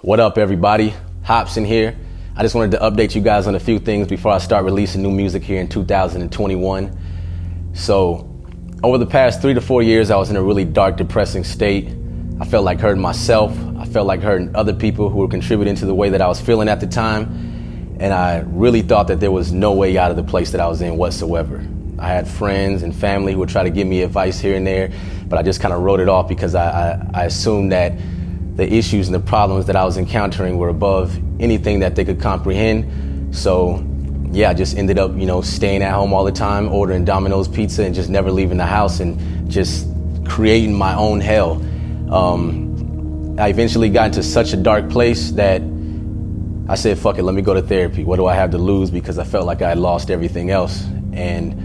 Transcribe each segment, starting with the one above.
What up, everybody? Hopsin here. I just wanted to update you guys on a few things before I start releasing new music here in 2021. So, over the past 3 to 4 years, I was in a really dark, depressing state. I felt like hurting myself. I felt like hurting other people who were contributing to the way that I was feeling at the time. And I really thought that there was no way out of the place that I was in whatsoever. I had friends and family who would try to give me advice here and there, but I just kind of wrote it off because I assumed that the issues and the problems that I was encountering were above anything that they could comprehend. So yeah, I just ended up, staying at home all the time, ordering Domino's pizza and just never leaving the house and just creating my own hell. I eventually got into such a dark place that I said, fuck it, let me go to therapy. What do I have to lose? Because I felt like I had lost everything else. And,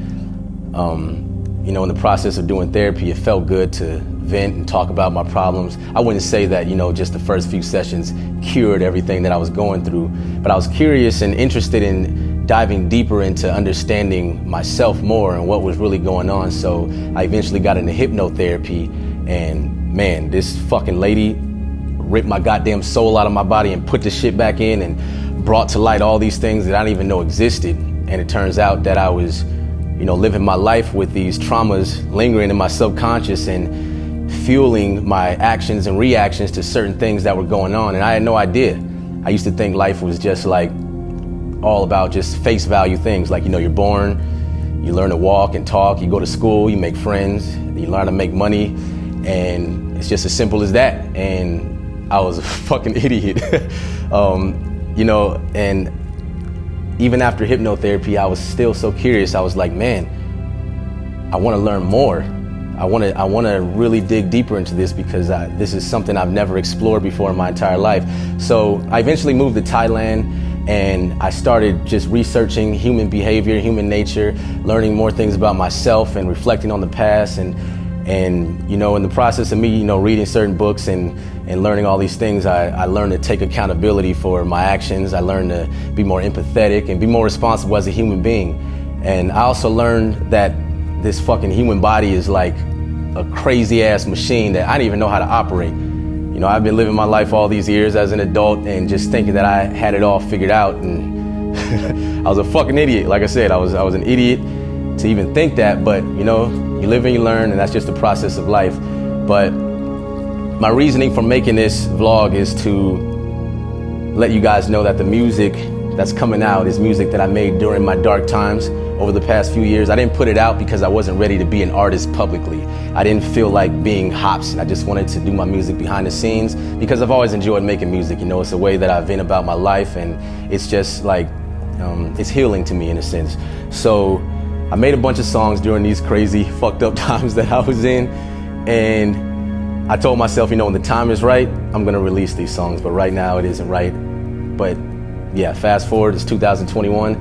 in the process of doing therapy, it felt good to vent and talk about my problems. I wouldn't say that, just the first few sessions cured everything that I was going through, but I was curious and interested in diving deeper into understanding myself more and what was really going on. So I eventually got into hypnotherapy, and man, this fucking lady ripped my goddamn soul out of my body and put the shit back in and brought to light all these things that I didn't even know existed. And it turns out that I was, living my life with these traumas lingering in my subconscious and fueling my actions and reactions to certain things that were going on. And I had no idea. I used to think life was just like all about just face value things. Like, you're born, you learn to walk and talk, you go to school, you make friends, you learn to make money. And it's just as simple as that. And I was a fucking idiot. And even after hypnotherapy, I was still so curious. I was like, man, I want to learn more. I want to really dig deeper into this because this is something I've never explored before in my entire life. So I eventually moved to Thailand and I started just researching human behavior, human nature, learning more things about myself and reflecting on the past. And in the process of me, reading certain books and learning all these things, I learned to take accountability for my actions. I learned to be more empathetic and be more responsible as a human being. And I also learned that this fucking human body is like a crazy ass machine that I didn't even know how to operate. I've been living my life all these years as an adult and just thinking that I had it all figured out. And I was a fucking idiot. Like I said, I was an idiot to even think that, but you live and you learn, and that's just the process of life. But my reasoning for making this vlog is to let you guys know that the music that's coming out is music that I made during my dark times over the past few years. I didn't put it out because I wasn't ready to be an artist publicly. I didn't feel like being Hopsin. I just wanted to do my music behind the scenes because I've always enjoyed making music. It's a way that I vent about my life, and it's just like, it's healing to me in a sense. So I made a bunch of songs during these crazy, fucked up times that I was in, and I told myself, when the time is right, I'm gonna release these songs, but right now it isn't right. But yeah, fast forward, it's 2021,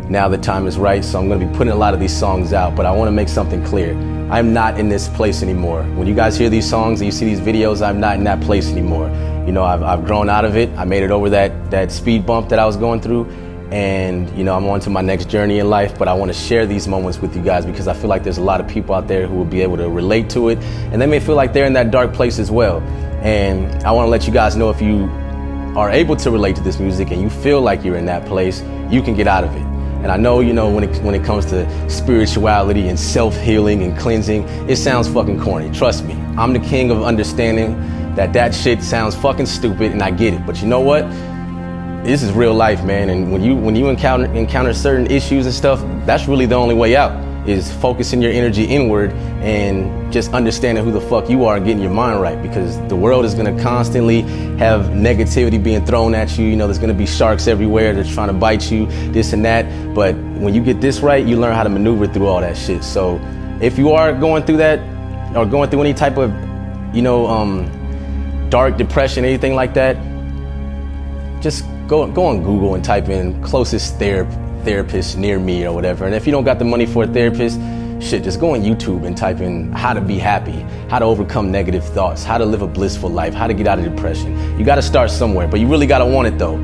now the time is right, so I'm gonna be putting a lot of these songs out, but I wanna make something clear. I'm not in this place anymore. When you guys hear these songs and you see these videos, I'm not in that place anymore. I've grown out of it. I made it over that speed bump that I was going through. And I'm on to my next journey in life, but I want to share these moments with you guys because I feel like there's a lot of people out there who will be able to relate to it, and they may feel like they're in that dark place as well. And I want to let you guys know, if you are able to relate to this music and you feel like you're in that place, you can get out of it. And I know, when it comes to spirituality and self-healing and cleansing, it sounds fucking corny. Trust me, I'm the king of understanding that shit sounds fucking stupid, and I get it. But you know what? This is real life, man, and when you encounter certain issues and stuff, that's really the only way out, is focusing your energy inward and just understanding who the fuck you are and getting your mind right, because the world is gonna constantly have negativity being thrown at you. There's gonna be sharks everywhere that's trying to bite you, this and that, but when you get this right, you learn how to maneuver through all that shit. So if you are going through that, or going through any type of, dark depression, anything like that, just go on Google and type in closest therapist near me or whatever. And if you don't got the money for a therapist, shit, just go on YouTube and type in how to be happy, how to overcome negative thoughts, how to live a blissful life, how to get out of depression. You got to start somewhere, but you really got to want it though.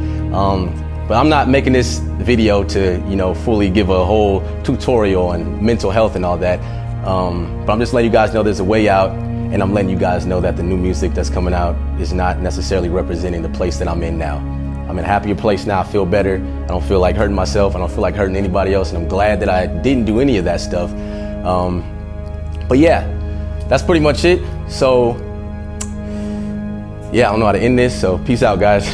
But I'm not making this video to, fully give a whole tutorial on mental health and all that. But I'm just letting you guys know there's a way out. and I'm letting you guys know that the new music that's coming out is not necessarily representing the place that I'm in now. I'm in a happier place now. I feel better. I don't feel like hurting myself. I don't feel like hurting anybody else, and I'm glad that I didn't do any of that stuff. But yeah, that's pretty much it. So yeah, I don't know how to end this, so peace out, guys.